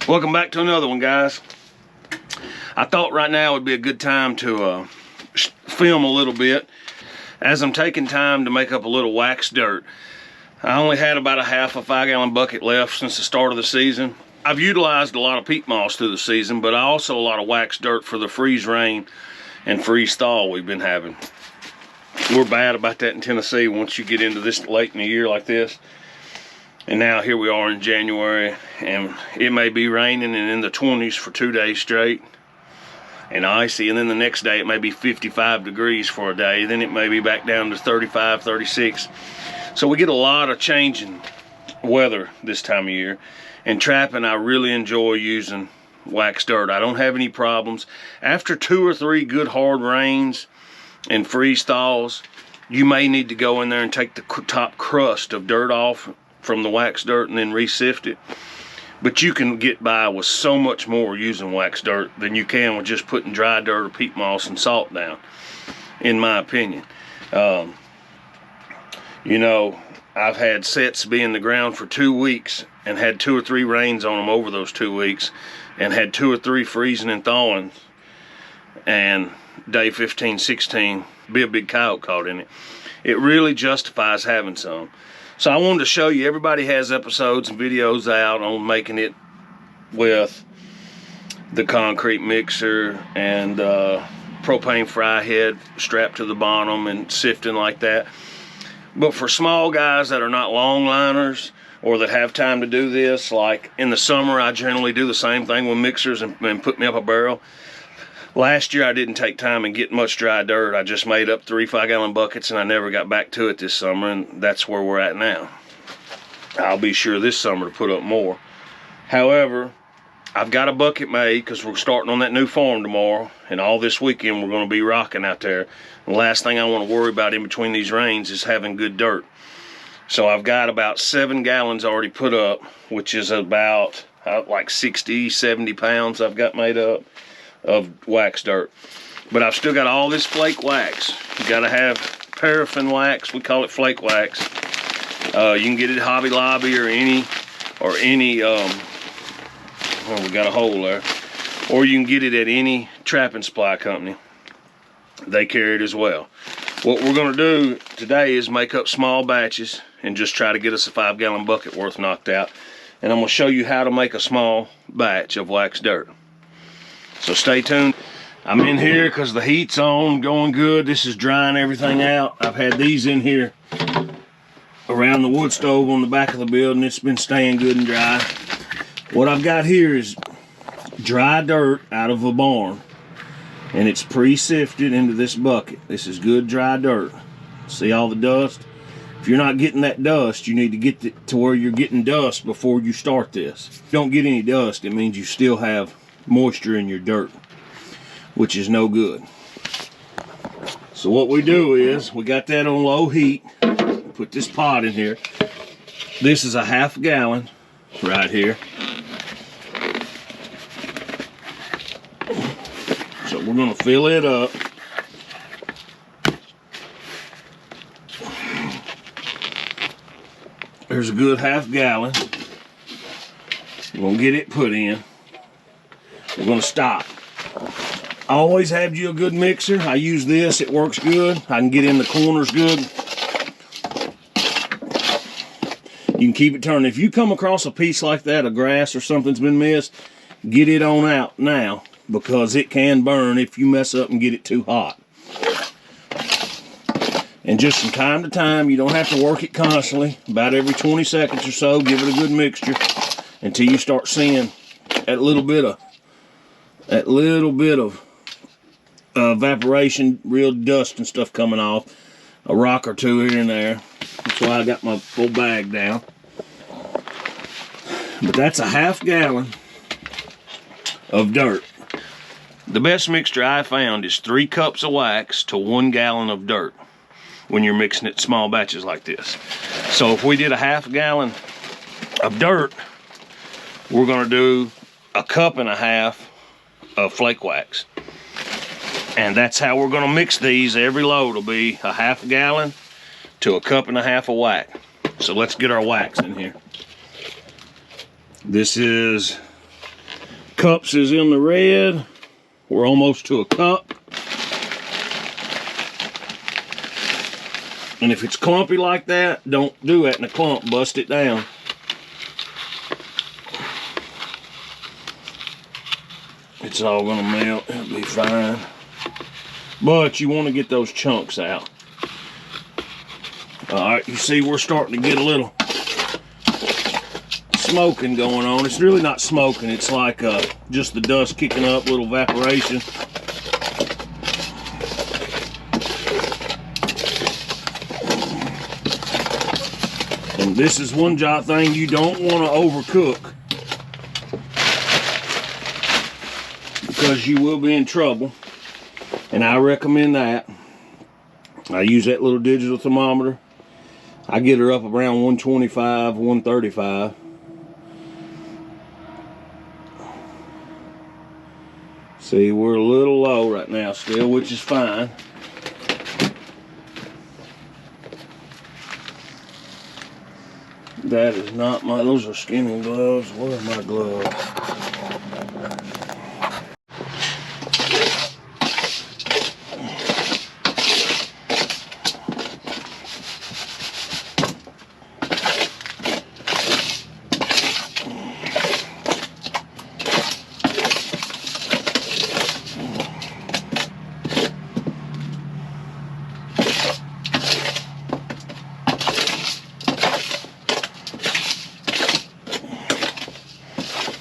Welcome back to another one, guys. I thought right now would be a good time to film a little bit as I'm taking time to make up a little wax dirt. I only had about a half a 5-gallon bucket left since the start of the season. I've utilized a lot of peat moss through the season, but also a lot of wax dirt for the freeze rain and freeze thaw we've been having. We're bad about that in Tennessee once you get into this late in the year like this. And now here we are in January, and it may be raining and in the 20s for 2 days straight and icy, and then the next day it may be 55 degrees for a day, then it may be back down to 35, 36. So we get a lot of changing weather this time of year. And trapping, I really enjoy using wax dirt. I don't have any problems. After 2 or 3 good hard rains and freeze thaws, you may need to go in there and take the top crust of dirt off from the wax dirt and then re-sift it. But you can get by with so much more using wax dirt than you can with just putting dry dirt or peat moss and salt down, in my opinion. You know, I've had sets be in the ground for 2 weeks and had 2 or 3 rains on them over those 2 weeks and had 2 or 3 freezing and thawing, and day 15, 16 be a big coyote caught in it. It really justifies having some. So I wanted to show you, everybody has episodes and videos out on making it with the concrete mixer and propane fry head strapped to the bottom and sifting like that. But for small guys that are not long liners or that have time to do this, like in the summer I generally do the same thing with mixers and put me up a barrel. Last year I didn't take time and get much dry dirt. I just made up 3 5-gallon buckets and I never got back to it this summer, and that's where we're at now. I'll be sure this summer to put up more. However, I've got a bucket made because we're starting on that new farm tomorrow, and all this weekend we're going to be rocking out there. The last thing I want to worry about in between these rains is having good dirt. So I've got about 7 gallons already put up, which is about like 60, 70 pounds I've got made up of wax dirt. But I've still got all this flake wax. You got to have paraffin wax. We call it flake wax. You can get it at Hobby Lobby or any oh, we got a hole there. Or you can get it at any trapping supply company. They carry it as well. What we're going to do today is make up small batches and just try to get us a 5-gallon bucket worth knocked out. And I'm going to show you how to make a small batch of wax dirt. So stay tuned. I'm in here because the heat's on, going good. This is drying everything out. I've had these in here around the wood stove on the back of the building. It's been staying good and dry. What I've got here is dry dirt out of a barn, and it's pre-sifted into this bucket. This is good dry dirt. See all the dust? If you're not getting that dust, you need to get it to where you're getting dust before you start this. If you don't get any dust, it means you still have moisture in your dirt, which is no good. So what we do is, we got that on low heat. Put this pot in here. This is a half gallon right here. So we're going to fill it up. There's a good half gallon. We're going to get it put in. We're going to stop. I always have you a good mixer. I use this. It works good. I can get in the corners good. You can keep it turning. If you come across a piece like that of grass or something's been missed, get it on out now, because it can burn if you mess up and get it too hot. And just from time to time, you don't have to work it constantly. About every 20 seconds or so, give it a good mixture until you start seeing that little bit of evaporation, real dust and stuff coming off. A rock or two here and there. That's why I got my full bag down. But that's a half gallon of dirt. The best mixture I found is 3 cups of wax to 1 gallon of dirt when you're mixing it small batches like this. So if we did a half gallon of dirt, we're going to do a 1.5 cups of flake wax. And that's how we're going to mix these. Every load will be a half gallon to a 1.5 cups of wax. So let's get our wax in here. This is Cups is in the red. We're almost to a cup. And if it's clumpy like that, don't do that in a clump. Bust it down. It's all gonna melt. It'll be fine. But you want to get those chunks out. Alright, you see we're starting to get a little smoking going on. It's really not smoking. It's like just the dust kicking up, little evaporation. And this is one thing you don't want to overcook, because you will be in trouble. And I recommend that. I use that little digital thermometer. I get her up around 125, 135. See, we're a little low right now still, which is fine. That is not my, those are skinny gloves. Where are my gloves?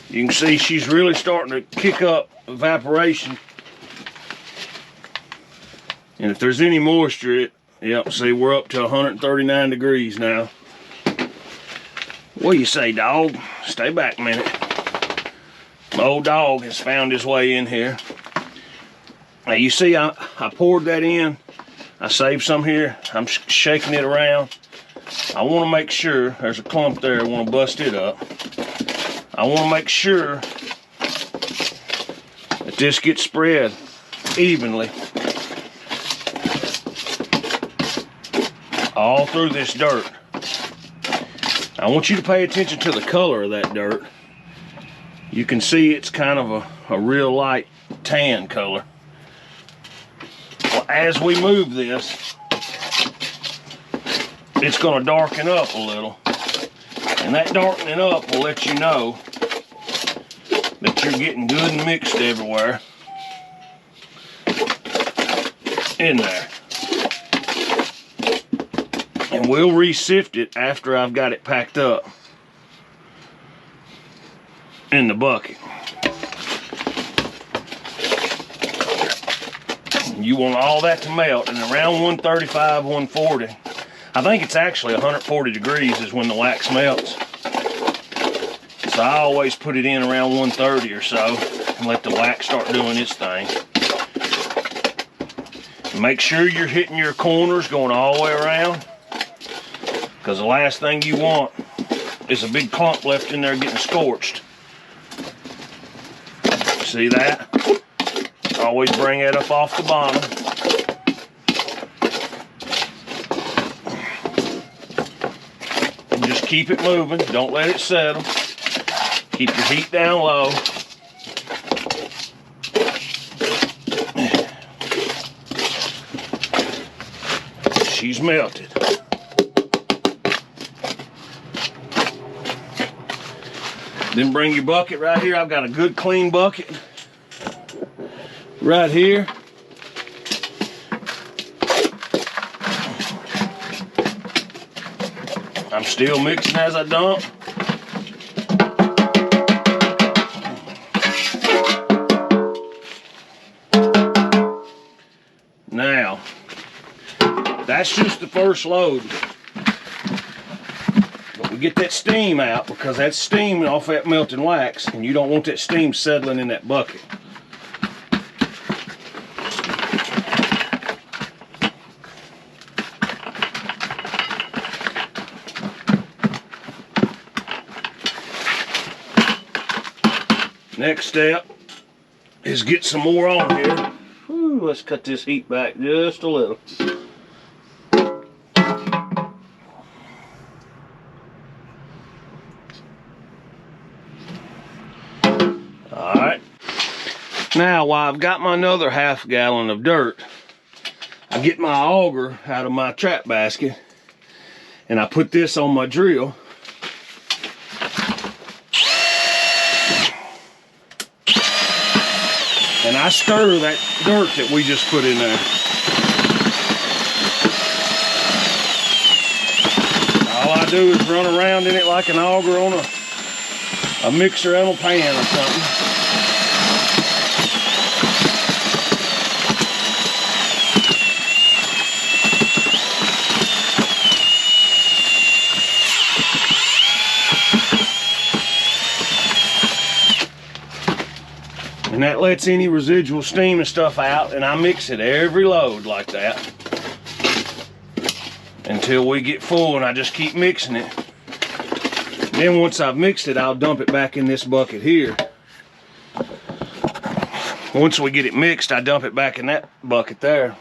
You can see she's really starting to kick up evaporation. And if there's any moisture, yep, see we're up to 139 degrees now. What do you say, dog? Stay back a minute. My old dog has found his way in here. Now you see I poured that in. I saved some here. I'm shaking it around. I want to make sure, there's a clump there, I want to bust it up. I want to make sure that this gets spread evenly all through this dirt. I want you to pay attention to the color of that dirt. You can see it's kind of a real light tan color. Well, as we move this, it's going to darken up a little. And that darkening up will let you know that you're getting good and mixed everywhere in there. And we'll re-sift it after I've got it packed up in the bucket. You want all that to melt, and around 135, 140. I think it's actually 140 degrees is when the wax melts. So I always put it in around 130 or so and let the wax start doing its thing. Make sure you're hitting your corners going all the way around, because the last thing you want is a big clump left in there getting scorched. See that? Always bring it up off the bottom. And just keep it moving. Don't let it settle. Keep your heat down low. She's melted. Then bring your bucket right here. I've got a good clean bucket right here. I'm still mixing as I dump. Now, that's just the first load. But we get that steam out, because that's steam off that melting wax, and you don't want that steam settling in that bucket. Next step is get some more on here. Whew, let's cut this heat back just a little. Alright, Now, while I've got my another half gallon of dirt, I get my auger out of my trap basket and I put this on my drill. And I stir that dirt that we just put in there. All I do is run around in it like an auger on a mixer on a pan or something. And that lets any residual steam and stuff out, and I mix it every load like that until we get full, and I just keep mixing it. Then once I've mixed it, I'll dump it back in this bucket here. Once we get it mixed, I dump it back in that bucket there.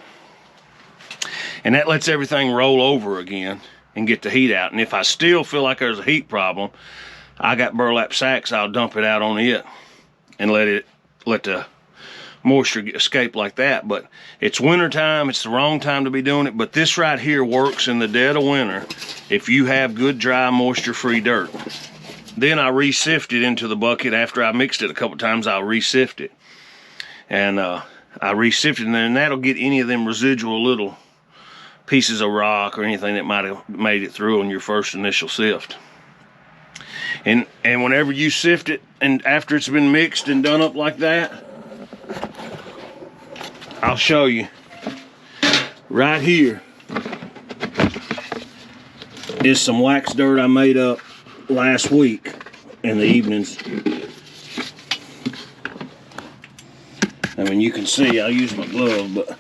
And that lets everything roll over again and get the heat out. And if I still feel like there's a heat problem, I got burlap sacks, I'll dump it out on it and let the moisture escape like that. But it's winter time, it's the wrong time to be doing it, but this right here works in the dead of winter if you have good, dry, moisture-free dirt. Then I re-sift it into the bucket. After I mixed it a couple times, I'll re-sift it. And I re-sift it, and then that'll get any of them residual little pieces of rock or anything that might have made it through on your first initial sift. And whenever you sift it, and after it's been mixed and done up like that, I'll show you. Right here is some wax dirt I made up last week in the evenings. I mean, you can see, I'll use my glove, but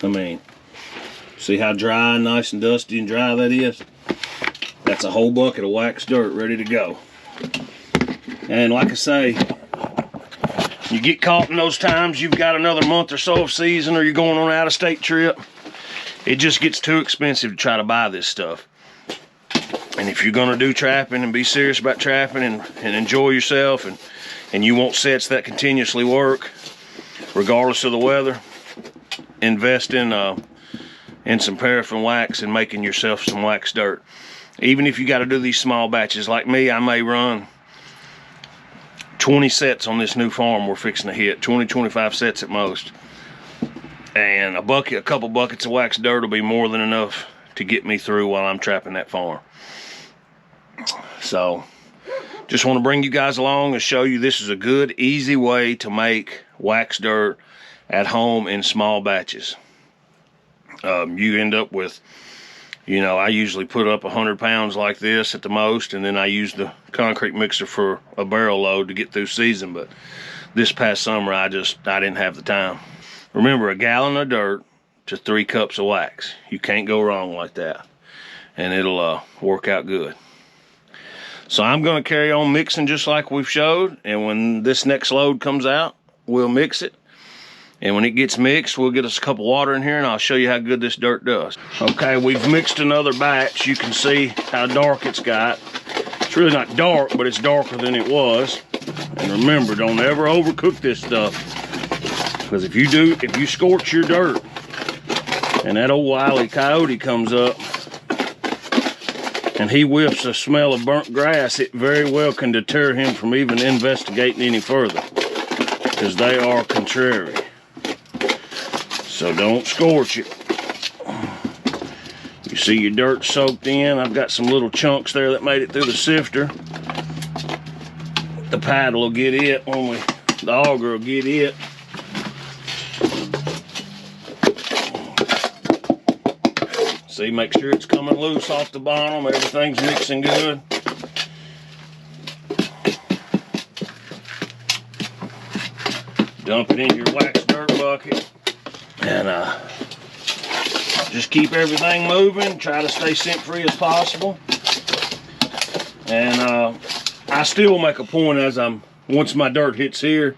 I mean, see how dry and nice and dusty and dry that is? That's a whole bucket of wax dirt ready to go. And like I say, you get caught in those times, you've got another month or so of season, or you're going on an out-of-state trip, it just gets too expensive to try to buy this stuff. And if you're gonna do trapping and be serious about trapping and enjoy yourself, and you want sets that continuously work, regardless of the weather, invest in some paraffin wax and making yourself some wax dirt. Even if you got to do these small batches, like me, I may run 20 sets on this new farm we're fixing to hit, 20-25 sets at most. And a couple buckets of wax dirt will be more than enough to get me through while I'm trapping that farm. So, just want to bring you guys along and show you this is a good, easy way to make wax dirt at home in small batches. You end up with, you know, I usually put up 100 pounds like this at the most, and then I use the concrete mixer for a barrel load to get through season. But this past summer, I didn't have the time. Remember, a gallon of dirt to 3 cups of wax. You can't go wrong like that, and it'll work out good. So I'm going to carry on mixing just like we've showed, and when this next load comes out, we'll mix it. And when it gets mixed, we'll get us a cup of water in here, and I'll show you how good this dirt does. Okay, we've mixed another batch. You can see how dark it's got. It's really not dark, but it's darker than it was. And remember, don't ever overcook this stuff, because if you scorch your dirt and that old Wile E. Coyote comes up and he whiffs a smell of burnt grass, it very well can deter him from even investigating any further, because they are contrary. So don't scorch it. You see your dirt soaked in. I've got some little chunks there that made it through the sifter. The paddle will get it the auger will get it. See, make sure it's coming loose off the bottom. Everything's mixing good. Dump it in your wax dirt bucket. And just keep everything moving. Try to stay scent free as possible. And I still make a point once my dirt hits here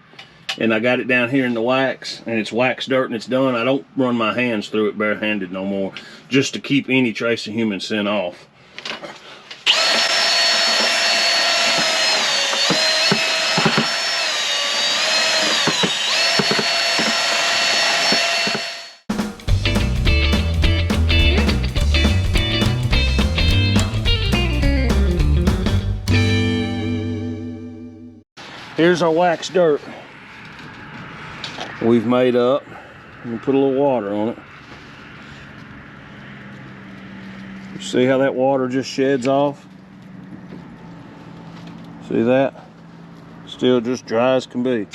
and I got it down here in the wax and it's wax dirt and it's done, I don't run my hands through it barehanded no more, just to keep any trace of human scent off. Here's our wax dirt we've made up. Let me put a little water on it. You see how that water just sheds off? See that? Still just dry as can be.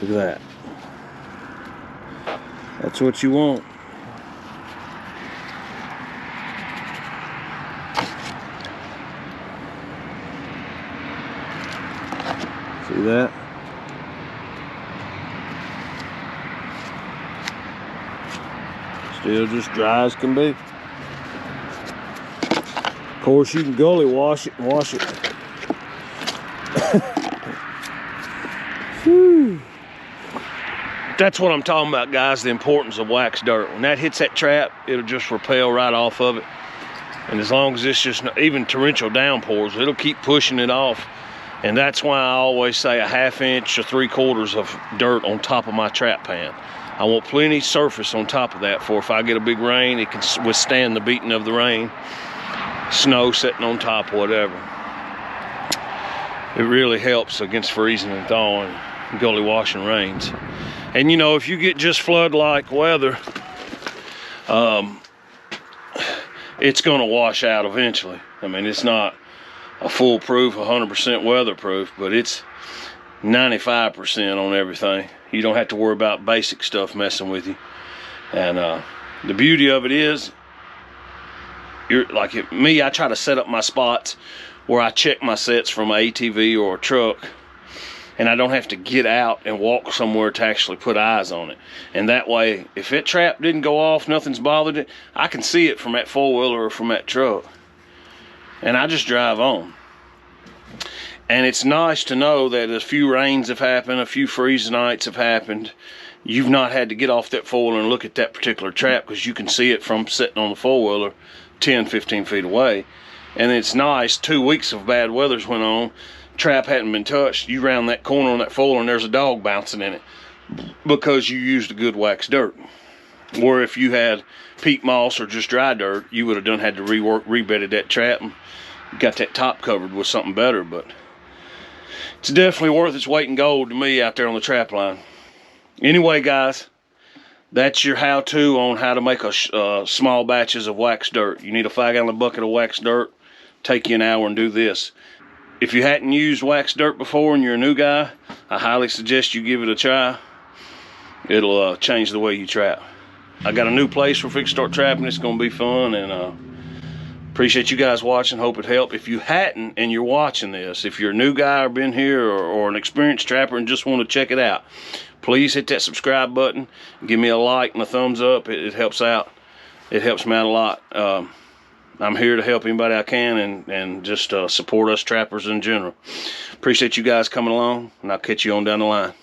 Look at that. That's what you want. See that? Still just dry as can be. Of course, you can gully wash it and wash it. Whew. That's what I'm talking about, guys, the importance of wax dirt. When that hits that trap, it'll just repel right off of it. And as long as it's just, even torrential downpours, it'll keep pushing it off. And that's why I always say a 1/2 inch to 3/4 of dirt on top of my trap pan. I want plenty surface on top of that for if I get a big rain, it can withstand the beating of the rain, snow sitting on top, whatever. It really helps against freezing and thawing, gully washing rains. And you know, if you get just flood-like weather, it's gonna wash out eventually. I mean, it's not a foolproof, 100% weatherproof, but it's 95% on everything. You don't have to worry about basic stuff messing with you. And the beauty of it is, me, I try to set up my spots where I check my sets from an ATV or a truck, and I don't have to get out and walk somewhere to actually put eyes on it. And that way, if that trap didn't go off, nothing's bothered it, I can see it from that four-wheeler or from that truck. And I just drive on. And it's nice to know that a few rains have happened, a few freeze nights have happened. You've not had to get off that four-wheeler and look at that particular trap because you can see it from sitting on the four-wheeler 10, 15 feet away. And it's nice, 2 weeks of bad weathers went on, trap hadn't been touched, you round that corner on that four-wheeler and there's a dog bouncing in it because you used a good wax dirt. Or if you had peat moss or just dry dirt, you would have had to rebedded that trap and got that top covered with something better. But it's definitely worth its weight in gold to me out there on the trap line. Anyway, guys, that's your how-to on how to make small batches of wax dirt. You need a 5-gallon bucket of wax dirt. Take you an hour and do this. If you hadn't used wax dirt before and you're a new guy, I highly suggest you give it a try. It'll change the way you trap. I got a new place where we can start trapping. It's going to be fun, and appreciate you guys watching. Hope it helped. If you hadn't and you're watching this, if you're a new guy or been here or an experienced trapper and just want to check it out, please hit that subscribe button. Give me a like and a thumbs up. It helps out. It helps me out a lot. I'm here to help anybody I can and just support us trappers in general. Appreciate you guys coming along, and I'll catch you on down the line.